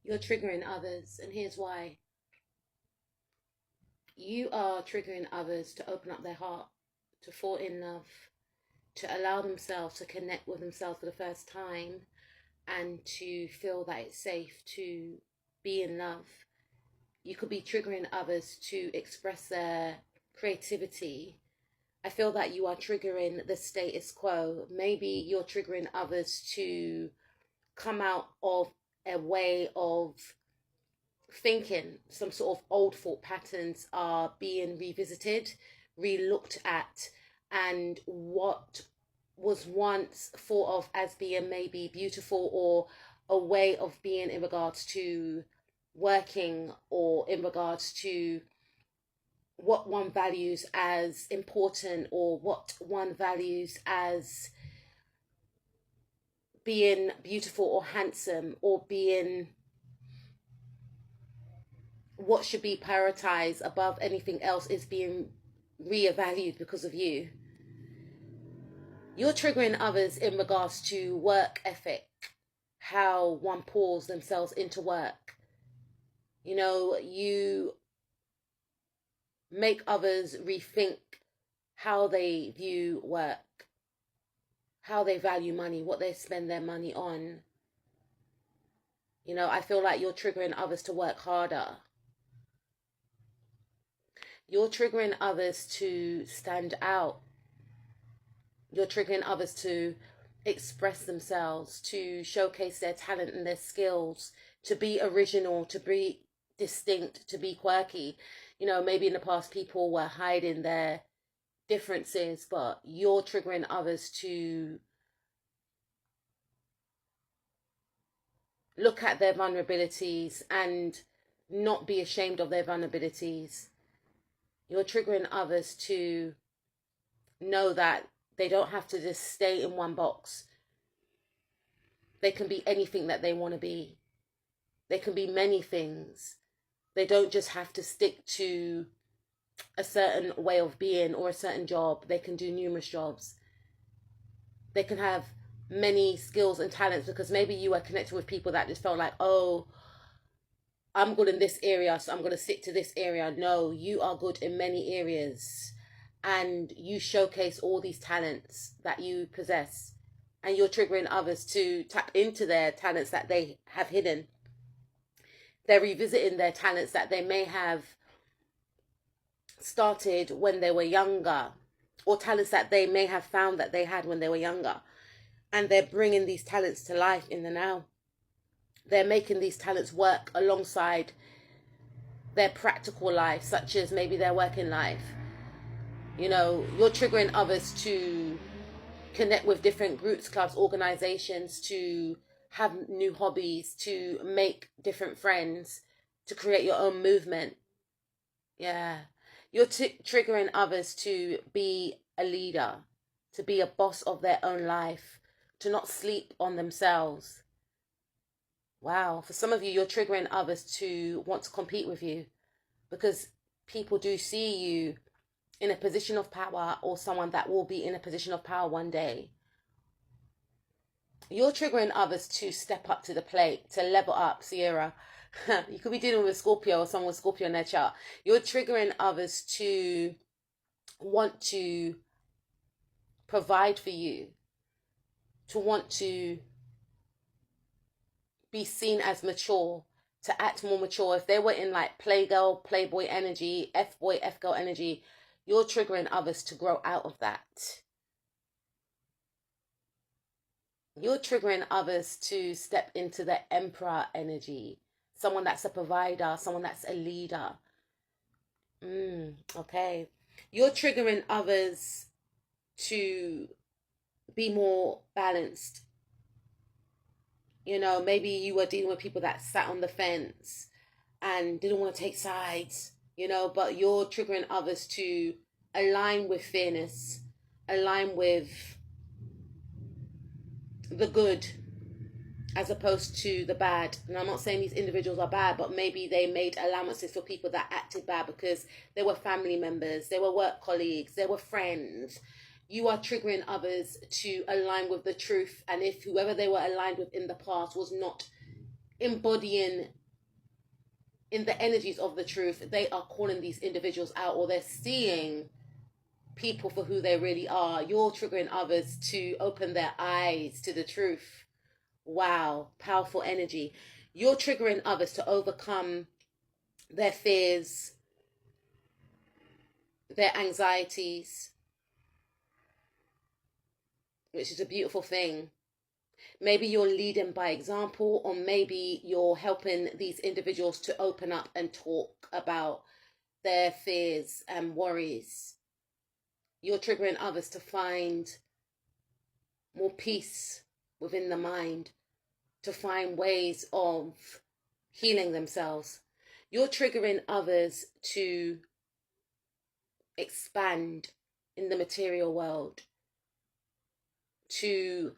You're triggering others, and here's why. You are triggering others to open up their heart, to fall in love, to allow themselves to connect with themselves for the first time, and to feel that it's safe to be in love. You could be triggering others to express their creativity. I feel that you are triggering the status quo. Maybe you're triggering others to come out of a way of thinking. Some sort of old thought patterns are being revisited, re-looked at, and what was once thought of as being maybe beautiful or a way of being in regards to working, or in regards to what one values as important, or what one values as being beautiful or handsome, or being what should be prioritized above anything else, is being reevaluated because of you. You're triggering others in regards to work ethic, how one pours themselves into work. You know, you make others rethink how they view work, how they value money, what they spend their money on. You know, I feel like you're triggering others to work harder. You're triggering others to stand out. You're triggering others to express themselves, to showcase their talent and their skills, to be original, to be distinct, to be quirky. You know, maybe in the past people were hiding their differences, but you're triggering others to look at their vulnerabilities and not be ashamed of their vulnerabilities. You're triggering others to know that they don't have to just stay in one box. They can be anything that they want to be. They can be many things. They don't just have to stick to a certain way of being or a certain job. They can do numerous jobs. They can have many skills and talents, because maybe you are connected with people that just felt like, oh, I'm good in this area, so I'm going to stick to this area. No, you are good in many areas, and you showcase all these talents that you possess, and you're triggering others to tap into their talents that they have hidden. They're revisiting their talents that they may have started when they were younger, or talents that they may have found that they had when they were younger, and they're bringing these talents to life in the now. They're making these talents work alongside their practical life, such as maybe their working life. You know, you're triggering others to connect with different groups, clubs, organizations, to have new hobbies, to make different friends, to create your own movement. Yeah. You're triggering others to be a leader, to be a boss of their own life, to not sleep on themselves. Wow. For some of you, you're triggering others to want to compete with you, because people do see you in a position of power, or someone that will be in a position of power one day. You're triggering others to step up to the plate, to level up, Sierra. You could be dealing with Scorpio, or someone with Scorpio in their chart. You're triggering others to want to provide for you, to want to be seen as mature, to act more mature. If they were in like playgirl, playboy energy, F-boy, F-girl energy, you're triggering others to grow out of that. You're triggering others to step into the emperor energy. Someone that's a provider, someone that's a leader. Okay. You're triggering others to be more balanced. You know, maybe you were dealing with people that sat on the fence and didn't want to take sides, you know, but you're triggering others to align with fairness, align with the good as opposed to the bad. And I'm not saying these individuals are bad, but maybe they made allowances for people that acted bad because they were family members, they were work colleagues, they were friends. You are triggering others to align with the truth. And if whoever they were aligned with in the past was not embodying in the energies of the truth, they are calling these individuals out, or they're seeing people for who they really are. You're triggering others to open their eyes to the truth. Wow, powerful energy. You're triggering others to overcome their fears, their anxieties, which is a beautiful thing. Maybe you're leading by example, or maybe you're helping these individuals to open up and talk about their fears and worries. You're triggering others to find more peace within the mind, to find ways of healing themselves. You're triggering others to expand in the material world, to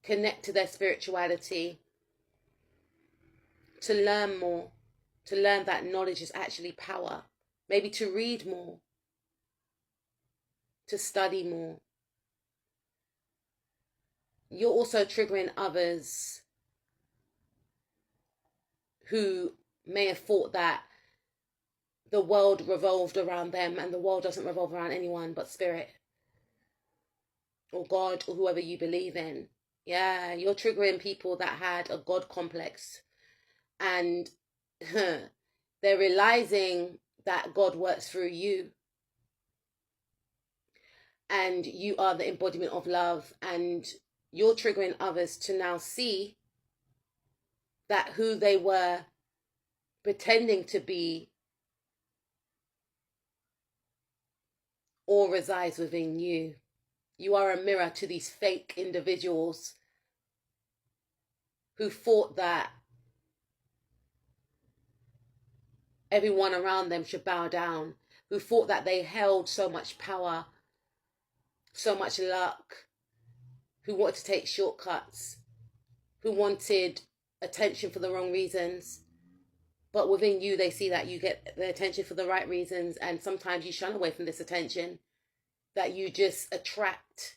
connect to their spirituality, to learn more, to learn that knowledge is actually power, maybe to read more, to study more. You're also triggering others who may have thought that the world revolved around them, and the world doesn't revolve around anyone but spirit or God or whoever you believe in. Yeah, you're triggering people that had a God complex, and they're realizing that God works through you, and you are the embodiment of love, and you're triggering others to now see that who they were pretending to be all resides within you. You are a mirror to these fake individuals who thought that everyone around them should bow down, who thought that they held so much power, so much luck, who wanted to take shortcuts, who wanted attention for the wrong reasons. But within you, they see that you get the attention for the right reasons, and sometimes you shun away from this attention, that you just attract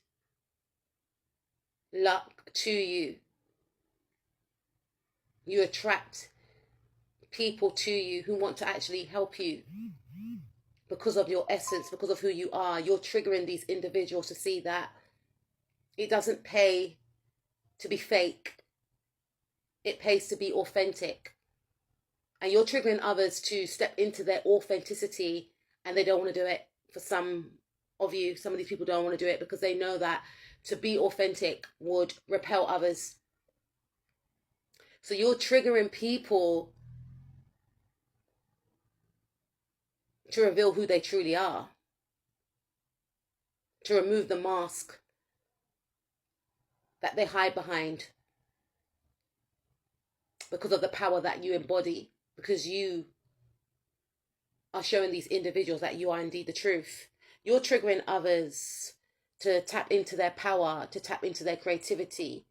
luck to you. You attract people to you who want to actually help you because of your essence, because of who you are. You're triggering these individuals to see that it doesn't pay to be fake. It pays to be authentic. And you're triggering others to step into their authenticity, and they don't want to do it. For some of you, some of these people don't want to do it because they know that to be authentic would repel others. So you're triggering people to reveal who they truly are, to remove the mask that they hide behind because of the power that you embody, because you are showing these individuals that you are indeed the truth. You're triggering others to tap into their power, to tap into their creativity,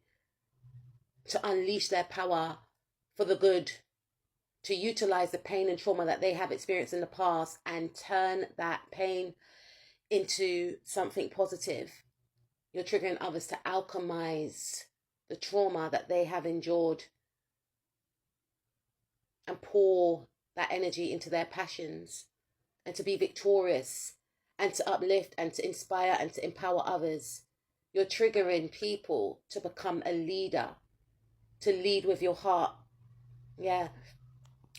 to unleash their power for the good, to utilize the pain and trauma that they have experienced in the past and turn that pain into something positive. You're triggering others to alchemize the trauma that they have endured and pour that energy into their passions, and to be victorious, and to uplift and to inspire and to empower others. You're triggering people to become a leader, to lead with your heart. Yeah.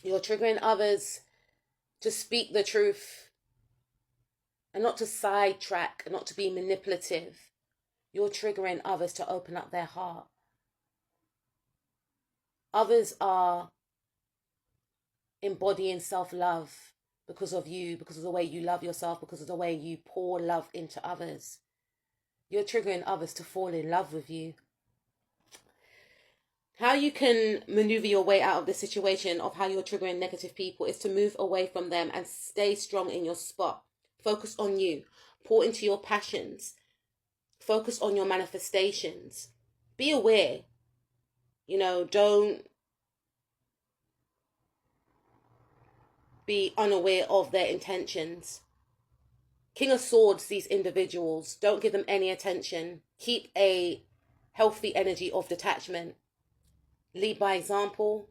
You're triggering others to speak the truth and not to sidetrack and not to be manipulative. You're triggering others to open up their heart. Others are embodying self-love because of you, because of the way you love yourself, because of the way you pour love into others. You're triggering others to fall in love with you. How you can maneuver your way out of this situation of how you're triggering negative people is to move away from them and stay strong in your spot. Focus on you. Pour into your passions. Focus on your manifestations. Be aware. Don't be unaware of their intentions. King of Swords, these individuals, don't give them any attention. Keep a healthy energy of detachment. Lead by example.